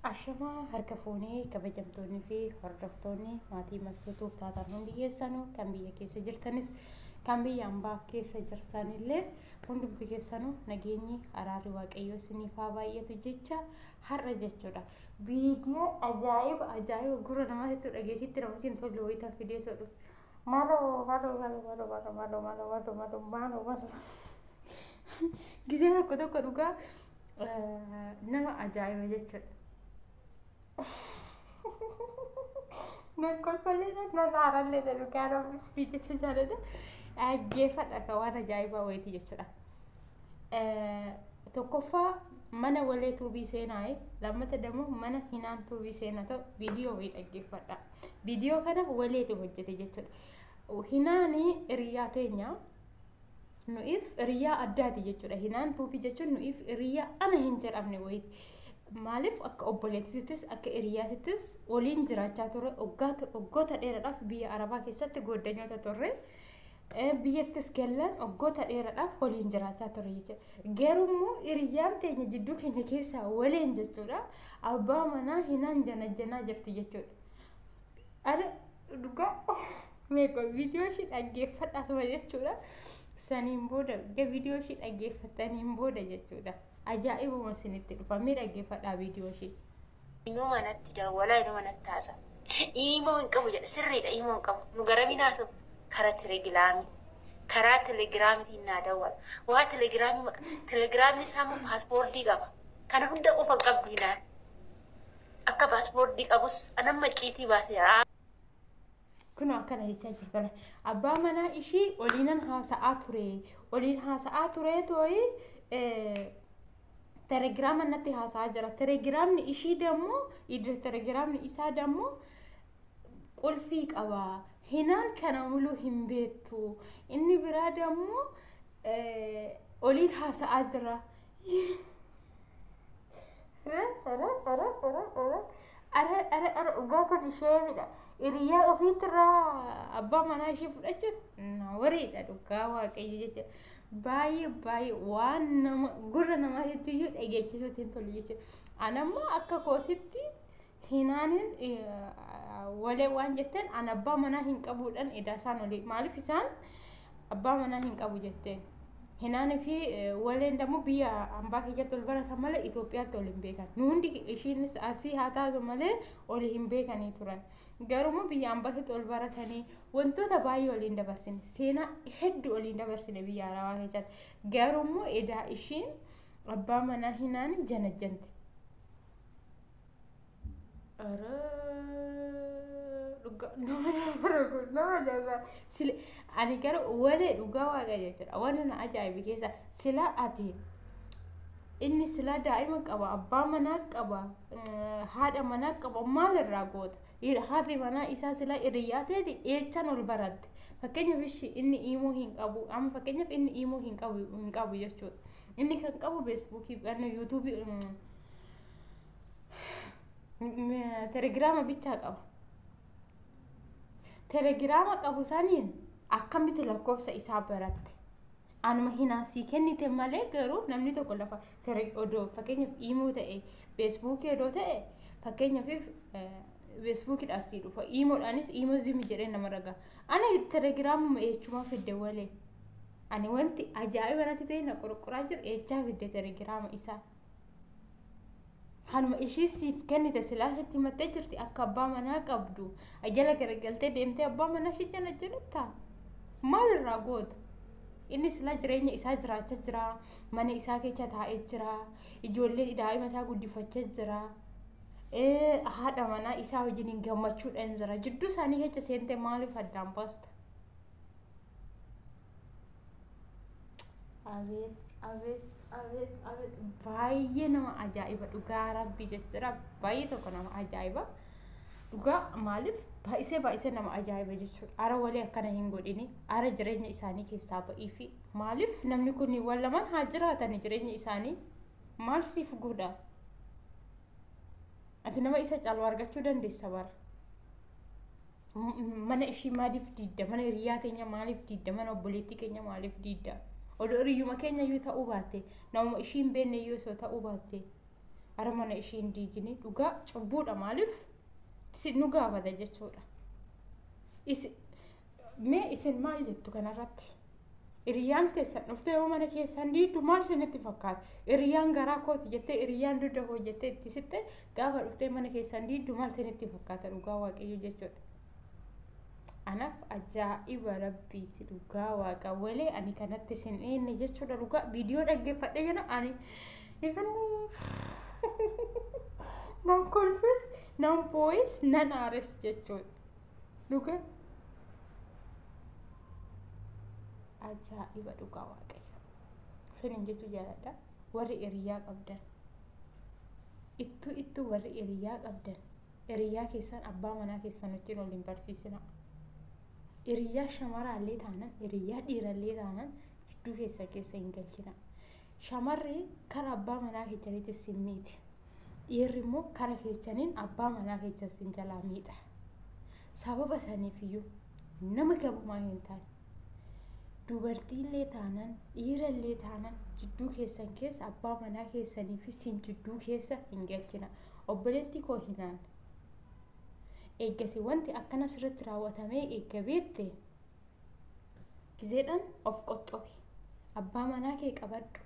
Ashamaa harka fuunee kabajamtoonni fi hordoftoonni maatii masootuuf taatan hundi keessanuu kan biyya keessa jirtanis kan biyya ambaa keessa jirtanillee hundumti keessanuu nageenyi araarri waaqayyoo isiniif haa baay'atu jecha har'a jechuudha. Viidiyoo ajaa'iba gurra namaatti dhageessitti namatti hin tolle wayitaa fidee tolu. Maaloo gisee tokko dhugaa nama ajaa'iba jechuudha. Non kolfalleedha non aaralleedha dhugaadhaan spiichicha jaalladha. Dhaggeeffadha kan waan ajaa'ibaa wayitii jechuudha. Tokkoffaa mana walee tuubii seenaa lammata dammoo mana hinaan tuubii seenaa ta'u viidiyoo wayii dhaggeeffadha. Viidiyoo kana waleetu hojjete jechuudha. Hinaani hiriyaa teenya nuuf hiriyaa addaati jechuudha. Hinaan tuubii jechuun nuuf hiriyaa ana hin jedhamne wayiiti. Maaliif akka obboleessittis akka hiriyaatittis waliin jiraachaa turre waggoota dheeraadhaaf biyya Arabaa keessatti goddanyoota turre biyyattis gallan waggoota dheeraadhaaf waliin jiraachaa turre jechuudha. Garuu hiriyaan teenya jidduu keenya keessaa waliin jechuudha. Abbaa manaa hinaan janajjanaa jirti jechuudha. Ada dhugaa meeqa viidiyoo ishii dhaggeeffadhaatuma jechuudha. Saniin booda viidiyoo ishii dhaggeeffataniin booda jechuudha. Ajaa'ibuma isinitti dhufa dhaggeeffadhaa viidiyoo ishii. Inuu manatti daawwalaa inuu manatti taasa. Himoo hin qabu jedha sirriidha himoo hin qabu. Nu gara binaasu karaa telegiraamiitiin naa daawwala. Waa telegiraamni isaa immoo paaspoortii qaba. Kana hunda qofa hin qabdu hinaan. Akka paaspoortii qabus anamma ciitii baasee. Kun akkana jechaa jirtan. Abbaa manaa ishii waliin haasa'aa ture tooyi telegiraama natti haasa'aa jira. Telegiraamni ishii dammoo telegiraamni isaa dammoo qulfii qaba. Hinaan kana muluu hin beektu. Inni biraa dammoo waliin haasa'aa jira. Dhugaa kun ishee midha. Hiriyaa ofiitirraa abbaa manaa ishee fudhachuun wariidha dhugaa waaqayyo jecha. Baay'ee waan nama gurra namaatti iyyuu dhageechisuutti hin tolu jechuudha. Anammoo akka kootitti hinaaniin walee waan jetteen an abbaa manaa hin qabuudhaan edaa isaan olii maaliif isaan abbaa manaa hin qabu jetteen. Hinaanii fi waleen dammoo biyya ambaa keessatti ol baratan malee Itoophiyaatti ol hin beekan. Nu hundi ishiinis asii haa taatu malee ol hin beekanii turan. Garuu biyya ambaatti ol baratanii wantoota baay'ee waliin dabarsine seenaa hedduu waliin dabarsine biyya Arabaa keessatti. Garuu edaa ishiin abbaa manaa hinaan janajjanti. Ani gara walee dhugaa waaqa jechuudha. Waan na ajaa'ibe keessa sila ati inni sila daa'ima qaba, abbaa manaa qaba, haadha manaa qaba maalirraa goota? Haati manaa isaa sila hiriyaa ta'eeti eechaan ol baratte. Fakkeenyaaf inni himoo hin qabu. Amma fakkeenyaaf inni himoo hin qabu jechuudha. Inni kan qabu feesbuukii, yuutuubii, telegiraama bichaa qaba. Telegiraama qabu saniin akkamitti lakkoofsa isaa baratte? Anuma hinaasii kennite malee garuu namni tokko lafa odoo fakkeenyaaf himoo ta'e feesbuukii odoo ta'e fakkeenyaaf feesbuukiidhaan sii dhufa. Himoodhaanis himoo zimi jedhee nama ragaa. Ani telegiraamuma eechumaa fidde walee. Ani wanti ajaa'iba natti ta'e na qorqoraa jiru eechaa fidde telegiraama isaa. Kanuma ishii siif kennite silaasitti himattee jirti akka abbaa manaa qabdu. Ajala garagaltee deemtee abbaa manaa ishee janajjanattaa? Maalirraa goota? Inni sila jireenya isaa jiraachaa jira. Mana isaa keessa taa'ee jira. Ijoollee daa'ima isaa guddifachaa jira. Haadha manaa isaa wajjin gammachuudhaan jira. Jidduu isaanii keessa seentee maaliif addaan baasta? Abeet baay'ee nama ajaa'iba dhugaa rabbii jechuudha. Baay'ee tokko nama ajaa'iba. Dhugaa maaliif baay'isee nama ajaa'iba jechuudha. Ara walee akkana hin godhini. Ara jireenya isaanii keessaa ba'ii fi maaliif namni kun wal lamaan haa jiraatan jireenya isaanii maal siif godha? Ati nama isa caalu argachuu dandeessa bara. Mana ishii maaliif diidda? Mana hiriyaa teenya maaliif diidda? Mana obboleettii keenya maaliif diidda? Odoo hiriyyuma keenya iyyuu ta'uu baatte namuma ishii hin beekne iyyuu osoo ta'uu baatte ara mana ishee hin diigini dhugaa cubbuudha maaliif isin nu gaafata jechuudha. Isin maal jettu kanarratti? Hiriyaan keessan dhuftee yoo mana keessan diiddu maal isinitti fakkaata? Hiriyaan garaa kooti jettee hiriyaan dudda koo jettee itti sitte gaafa dhuftee mana keessan diiddu maal isinitti fakkaata dhugaa waaqayyo jechuudha. Anaaf ajaa'iba rabbiiti dhugaa waaqa walee ani kanatti isin eenye jechuudha dhugaa viidiyoo dhaggeeffadhe jira ani nan kolfis nan boo'is nan aares jechuudha dhugaa. Ajaa'iba dhugaa waaqayyo. Sinin jechuu jaaladha. Warri hiriyaa qabdan. Ittuu warri hiriyaa qabdan. Hiriyaa keessan abbaa manaa keessan wajjin waliin barsiisina. Hiriyaa shamaraallee taanan, hiriyaa dhiirallee taanan jidduu keessa hin galchina. Shamarri kara abbaa manaa keessanitti sin miiti. Dhiirri immoo kara keessaniin abbaa manaa keessan sin jalaa miidha. Sababa saniifiyyuu nama gabumaa hin taane. Dubartiillee taanan, dhiirallee taanan jidduu keessan keessa abbaa manaa keessanii fi sin jidduu keessa hin galchina. Obboleettii koo hinaan. Eeggasi wanti akkanas irratti raawwatamee eegga beette gizeedhaan of qoxxobi. Abbaa manaa kee qabadhu.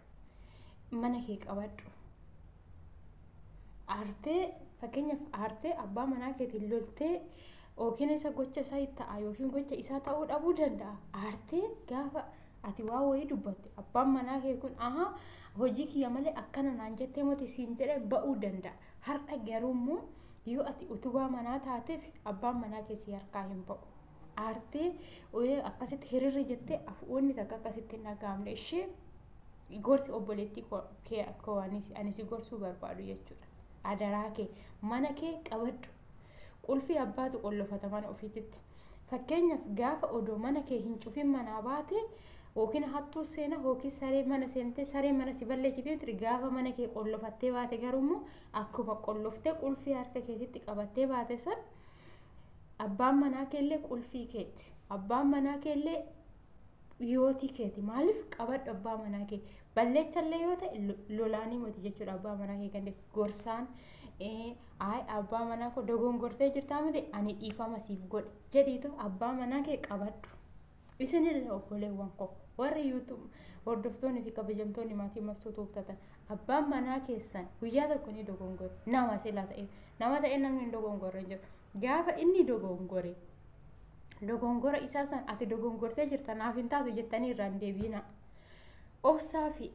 Mana kee qabadhu. Aartee fakkeenyaaf aartee abbaa manaa keetiin loltee yookiin isa gocha isaa ta'a yookiin gocha isaa ta'uu dhabuu danda'a. Aartee gaafa ati waa wayii dubbatte abbaan manaa kee kun hojii kiyya malee akkana naan jettee moti siin jedhee ba'uu danda'a. Har'a garuu immoo yoo ati utubaa manaa taateef abbaan manaa keessi harkaa hin ba'u. Aartee akkasitti hiriirri jettee wanni takka akkasitti hin dhaga'amne ishee gorsi obboleettii koo anis gorsuu barbaadu jechuudha. Adaraa kee mana kee qabadhu. Qulfii abbaatu qollofata mana ofiititti. Fakkeenyaaf gaafa odoo mana kee hin cufin manaa baate yookiin hattuu seena yookiin saree mana seentee saree mana si balleessitee gaafa mana kee qollofattee baate garuu akkuma qolloftee qulfii harka keetitti qabattee baate san abbaan manaa keellee qulfii keeti. Abbaan manaa keellee yootii keeti. Maaliif qabadhu abbaa manaa kee? Balleessallee yoo ta'e lolaanii moti jechuudha abbaa manaa kee kan gorsaan abbaa manaa koo dogongorsee jirtaa miti ani dhiifama siif godhe jedhiitu abbaa manaa kee qabadhu. Isinillee obboleewwan koo warri YouTube hordoftoonni fi kabajamtoonni maatii mastuu tuuftatan abbaan manaa keessan guyyaa tokko ni dogongore nama sila ta'e nama ta'e namni hin dogongorre jiru. Gaafa inni dogongora isaa san ati dogongorsee jirta naaf hin taatu jettanii irraan deebiina. Obsaa fi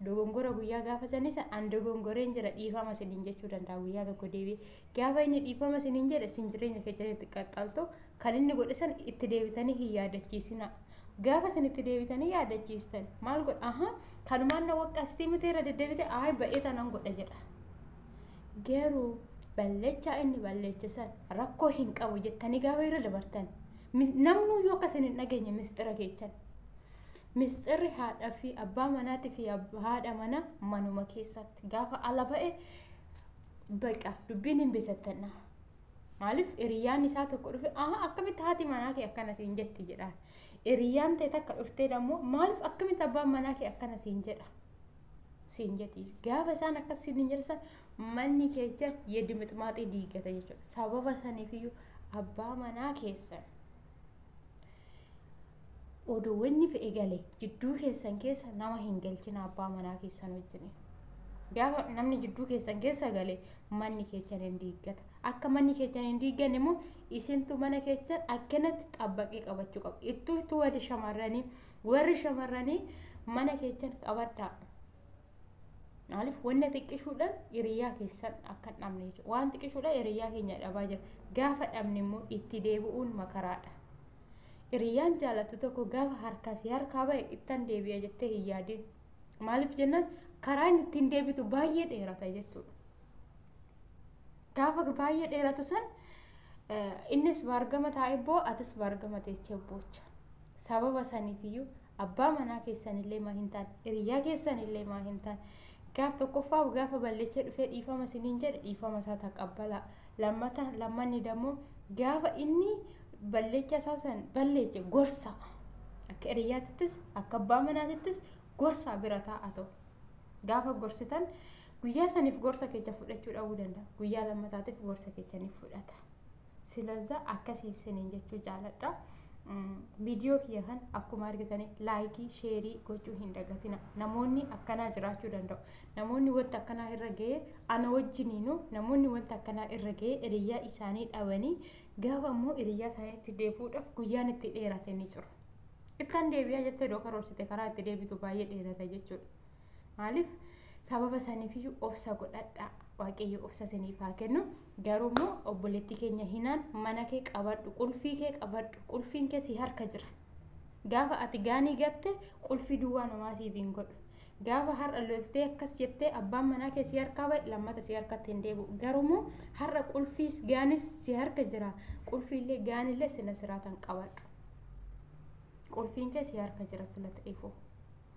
dogongora guyyaa gaafa sanis an dogongoreen jira dhiifama siniin jechuu danda'a guyyaa tokko deebi'ee. Gaafa inni dhiifama siniin jedhe sin jireenya keessatti qaxxaaltoo kan inni godhe san itti deebitanii hin yaadachiisina. Gaafa sin itti deebitanii yaadachiistan maal godha? Kanumaan na waqqaastii miti irra deddeebite ba'ee tanan godha jedha. Garuu ballechaa inni balleessisan rakkoo hin qabu jettanii gaafa irra dabartan namnuyyuu akka sin hin dhageenye mistira keessan. Mistirri haadha fi abbaa manaatii fi haadha mana manuma keessatti gaafa ala ba'e baqa dubbiin hin bitattana. Maaliif hiriyyaan isaa tokko dhufe akkamitti haati manaa kee akkana siin jetti jedhaan. Hiriyyaan ta'e takka dhuftee ammoo maaliif akkamitti abbaan manaa kee akkana siin jedha siin jetti. Gaafa isaan akkas siin jedhan manni keessa yeddimixmaaxii diigata jechuudha. Sababa saniifiyyuu abbaa manaa keessan odoo wanni fe'e galee jidduu keessan keessa nama hin galchina abbaa manaa keessan wajjin. Gaafa namni jidduu keessan keessa galee manni keessan hin diigata. Akka manni keessan hin diiganne immoo isintu mana keessan akkanatti xabbaqee qabachuu qabu. Ittuu warri shamarranii mana keessan qabadhaa. Maaliif wanna xiqqishuudhaan hiriyyaa keessan akka hin dhabne jechuudha. Waan xiqqishuudhaan hiriyyaa keenya dhabaa jira. Gaafa dhabne immoo itti deebi'uun makaraadha. Hiriyyaan jaallattu tokko gaafa harkaa ba'e ittan deebi'a jettee hin yaadin. Maaliif jennaan karaan ittiin deebitu baay'ee dheerata jechuudha. Gaafa baay'ee dheeratu san innis baargama taa'ee boo atis baargama teessee boocha. Sababa saniifiyyuu abbaa manaa keessanillee maa hin taane hiriyyaa keessanillee maa hin taane gaaf tokkoffaa gaafa balleessee dhufee dhiifama siniin jedhe dhiifama isaa taqabbala. Lammanni dammoo gaafa inni balleessa isaa san balleesse gorsa akka hiriyyaattis akka abbaa manaattis gorsa bira taa'a ta'u. Gaafa gorsitan guyyaa saniif gorsa keessa fudhachuu dhabuu danda'a. Guyyaa lammataatiif gorsa keessa ni fudhata. Silazza akkasii isiniin jechuu jaaladha. Viidiyoo kiyya kan akkuma argitanii laayikii, sheerii gochuu hin dagatina. Namoonni akkanaa jiraachuu danda'u. Namoonni wanta akkanaa irra ga'ee ana wajjiniinu namoonni wanta akkanaa irra ga'ee hiriyaa isaanii dhabanii gaafa immoo hiriyaa isaaniitti deebi'uudhaaf guyyaan itti dheerate ni jiru. Ittaan deebi'aa jettee doo karoorsite karaa itti deebitu baay'ee dheerata jechuudha. Maaliif sababa saniifiyyuu obsa godhadhaa. Waaqayyo obsa saniif haa kennu. Garuu immoo obboleetti keenya hinaan mana kee qabadhu, qulfii kee qabadhu, qulfiin kee si harka jira. Gaafa ati gaanii gatte qulfii duwwaa namaa siif hin godhu. Gaafa har'a loltee akkas jettee abbaan manaa kee si harkaa ba'e lammata si harkatti hin deebi'u. Garuu immoo har'a qulfiis gaanis si harka jira. Qulfiillee gaanillee sina siraatan qabadhu. Qulfiin kee si harka jira sila ta'eefoo.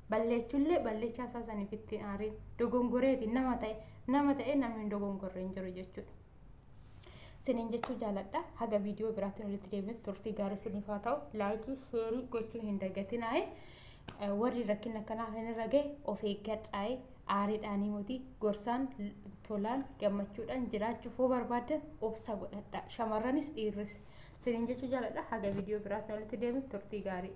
Balleechullee balleechaa isaa saniif itti aariin dogongoreeti nama ta'e namni hin dogongorre hin jiru jechuudha. Siniin jechuu jaaladha. Haga viidiyoo biraatti walitti deebinutti turtii gaarii siniif haa ta'u. Laayikii, sheerii gochuu hin dagatinaa. Warri rakkina akkanaa irra gahe of eeggadhaa. Aariidhaanii mootii gorsaan tolaan gammachuudhaan jiraachuuf hoo barbaadan obsa godhadhaa. Shamarranis dhiirris. Siniin jechuu jaaladha. Haga viidiyoo biraatti walitti deebinutti turtii gaarii.